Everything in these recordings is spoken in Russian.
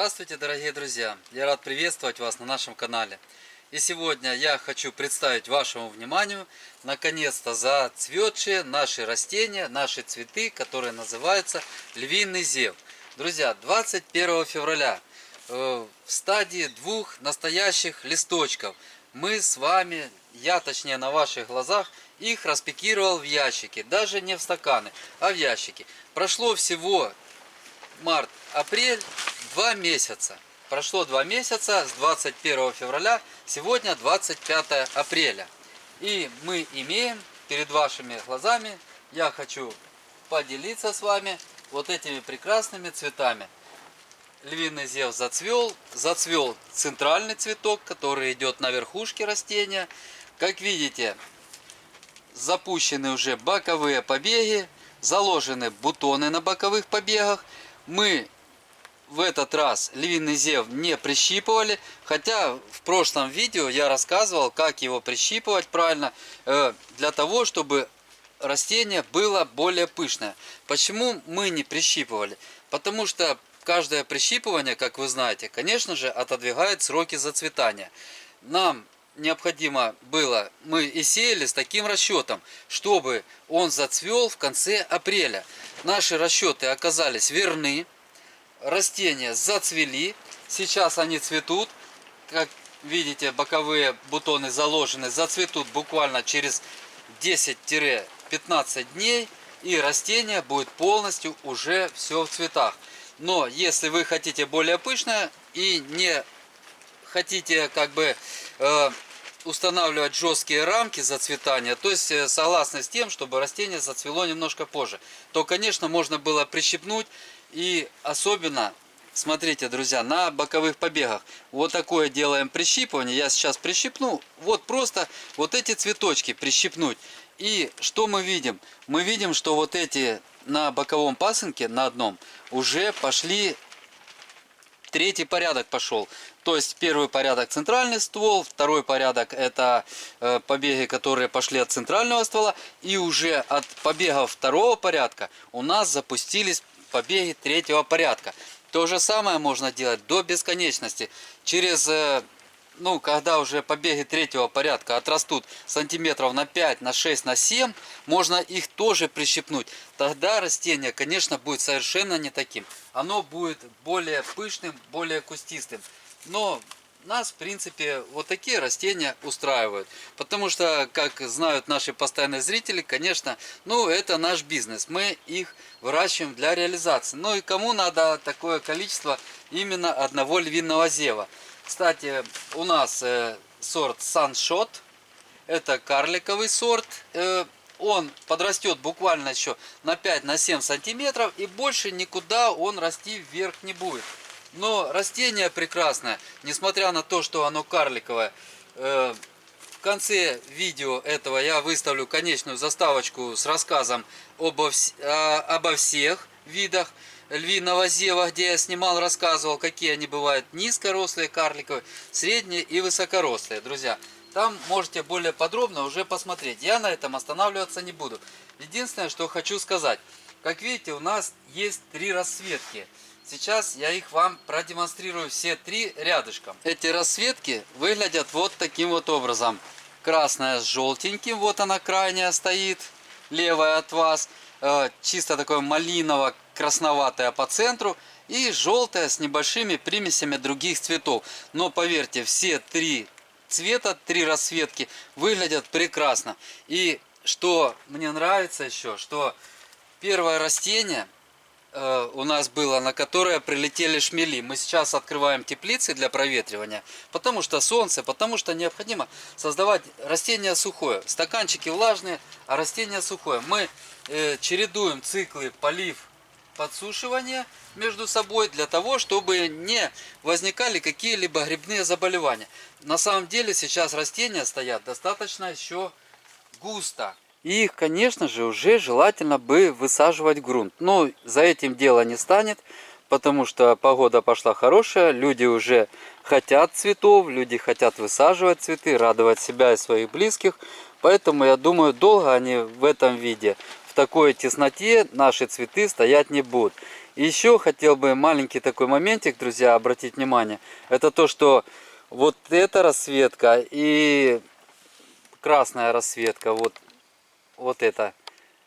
Здравствуйте, дорогие друзья! Я рад приветствовать вас на нашем канале. И сегодня я хочу представить вашему вниманию наконец-то зацветшие наши растения, наши цветы, которые называются львиный зев. Друзья, 21 февраля в стадии двух настоящих листочков мы с вами, я точнее на ваших глазах, их распекировал в ящики. Даже не в стаканы, а в ящики. Прошло всего март-апрель, 2 месяца. Прошло 2 месяца с 21 февраля, сегодня 25 апреля. И мы имеем перед вашими глазами, я хочу поделиться с вами вот этими прекрасными цветами. Львиный зев зацвел центральный цветок, который идет на верхушке растения. Как видите, запущены уже боковые побеги, заложены бутоны на боковых побегах. Мы в этот раз львиный зев не прищипывали, хотя в прошлом видео я рассказывал, как его прищипывать правильно, для того, чтобы растение было более пышное. Почему мы не прищипывали? Потому что каждое прищипывание, как вы знаете, конечно же, отодвигает сроки зацветания. Нам необходимо было, мы и сеяли с таким расчетом, чтобы он зацвел в конце апреля. Наши расчеты оказались верны. Растения зацвели, сейчас они цветут, как видите, боковые бутоны заложены, зацветут буквально через 10-15 дней, и растение будет полностью уже все в цветах. Но если вы хотите более пышное и не хотите устанавливать жесткие рамки зацветания, то есть согласны с тем, чтобы растение зацвело немножко позже, то, конечно, можно было прищипнуть. И особенно, смотрите, друзья, на боковых побегах вот такое делаем прищипывание. Я сейчас прищипну, вот просто вот эти цветочки прищипнуть. И что мы видим? Мы видим, что вот эти на боковом пасынке, на одном, уже пошли, третий порядок пошел. То есть первый порядок центральный ствол, второй порядок это побеги, которые пошли от центрального ствола. И уже от побегов второго порядка у нас запустились побеги третьего порядка. То же самое можно делать до бесконечности. Через, когда уже побеги третьего порядка отрастут сантиметров на 5, на 6, на 7, можно их тоже прищипнуть. Тогда растение, конечно, будет совершенно не таким. Оно будет более пышным, более кустистым. Но нас, в принципе, вот такие растения устраивают. Потому что, как знают наши постоянные зрители, конечно, это наш бизнес. Мы их выращиваем для реализации. Ну и кому надо такое количество именно одного львиного зева? Кстати, у нас сорт Sunshot. Это карликовый сорт. Он подрастет буквально еще на 5-7 сантиметров. И больше никуда он расти вверх не будет. Но растение прекрасное, несмотря на то, что оно карликовое. В конце видео этого я выставлю конечную заставочку с рассказом обо всех видах львиного зева, где я снимал, рассказывал, какие они бывают: низкорослые, карликовые, средние и высокорослые. Друзья, там можете более подробно уже посмотреть. Я на этом останавливаться не буду. Единственное, что хочу сказать. Как видите, у нас есть 3 расцветки. Сейчас я их вам продемонстрирую все 3 рядышком. Эти расцветки выглядят вот таким вот образом. Красная с желтеньким, вот она крайняя стоит, левая от вас. Чисто такое малиново-красноватое по центру. И желтая с небольшими примесями других цветов. Но поверьте, все 3 цвета, 3 расцветки выглядят прекрасно. И что мне нравится еще, что первое растение у нас было, на которое прилетели шмели. Мы сейчас открываем теплицы для проветривания, потому что солнце, потому что необходимо создавать растение сухое. Стаканчики влажные, а растение сухое. Мы чередуем циклы полив-подсушивания между собой для того, чтобы не возникали какие-либо грибные заболевания. На самом деле сейчас растения стоят достаточно еще густо. И их, конечно же, уже желательно бы высаживать в грунт. Но за этим дело не станет, потому что погода пошла хорошая, люди уже хотят цветов, люди хотят высаживать цветы, радовать себя и своих близких. Поэтому, я думаю, долго они в этом виде, в такой тесноте наши цветы стоять не будут. И еще хотел бы маленький такой моментик, друзья, обратить внимание. Это то, что вот эта расцветка и красная расцветка, вот это,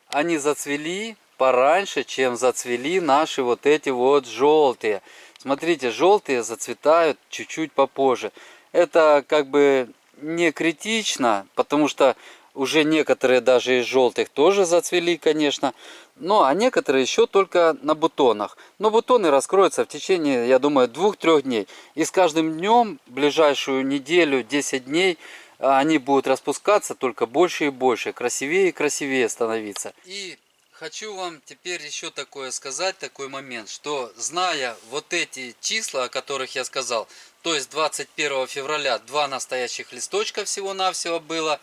они зацвели пораньше, чем зацвели наши вот эти вот желтые. Смотрите, желтые зацветают чуть-чуть попозже. Это как бы не критично, потому что уже некоторые даже из желтых тоже зацвели, конечно. Ну, а некоторые еще только на бутонах. Но бутоны раскроются в течение, я думаю, 2-3 дней. И с каждым днем, ближайшую неделю, 10 дней, они будут распускаться только больше и больше, красивее и красивее становиться. И хочу вам теперь еще такое сказать, такой момент, что зная вот эти числа, о которых я сказал, то есть 21 февраля 2 настоящих листочка всего-навсего было,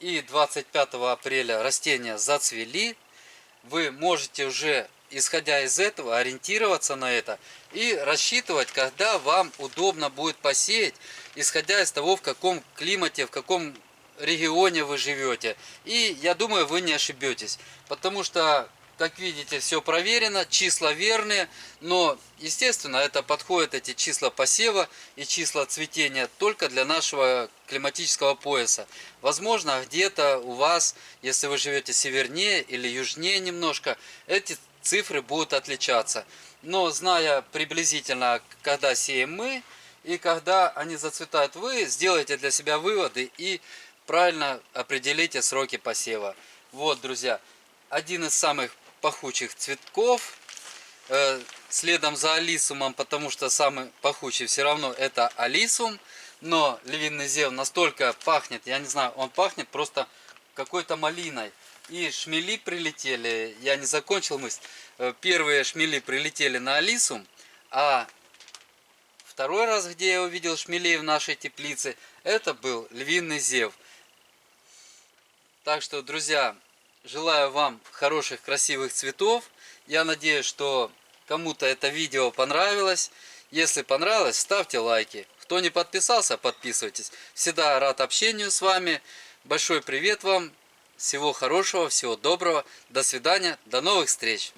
и 25 апреля растения зацвели, вы можете уже, исходя из этого, ориентироваться на это и рассчитывать, когда вам удобно будет посеять, исходя из того, в каком климате, в каком регионе вы живете. И я думаю, вы не ошибетесь, потому что, как видите, все проверено, числа верные, но, естественно, это подходят эти числа посева и числа цветения только для нашего климатического пояса. Возможно, где-то у вас, если вы живете севернее или южнее немножко, эти цифры будут отличаться. Но зная приблизительно, когда сеем мы и когда они зацветают, вы сделаете для себя выводы и правильно определите сроки посева. Вот, друзья, один из самых пахучих цветков, следом за алисумом, потому что самый пахучий все равно это алисум, но львиный зев настолько пахнет, я не знаю, он пахнет просто какой-то малиной. И шмели прилетели, я не закончил мысль, первые шмели прилетели на алисум, а второй раз, где я увидел шмелей в нашей теплице, это был львиный зев. Так что, друзья, желаю вам хороших, красивых цветов. Я надеюсь, что кому-то это видео понравилось. Если понравилось, ставьте лайки. Кто не подписался, подписывайтесь. Всегда рад общению с вами. Большой привет вам. Всего хорошего, всего доброго. До свидания, до новых встреч.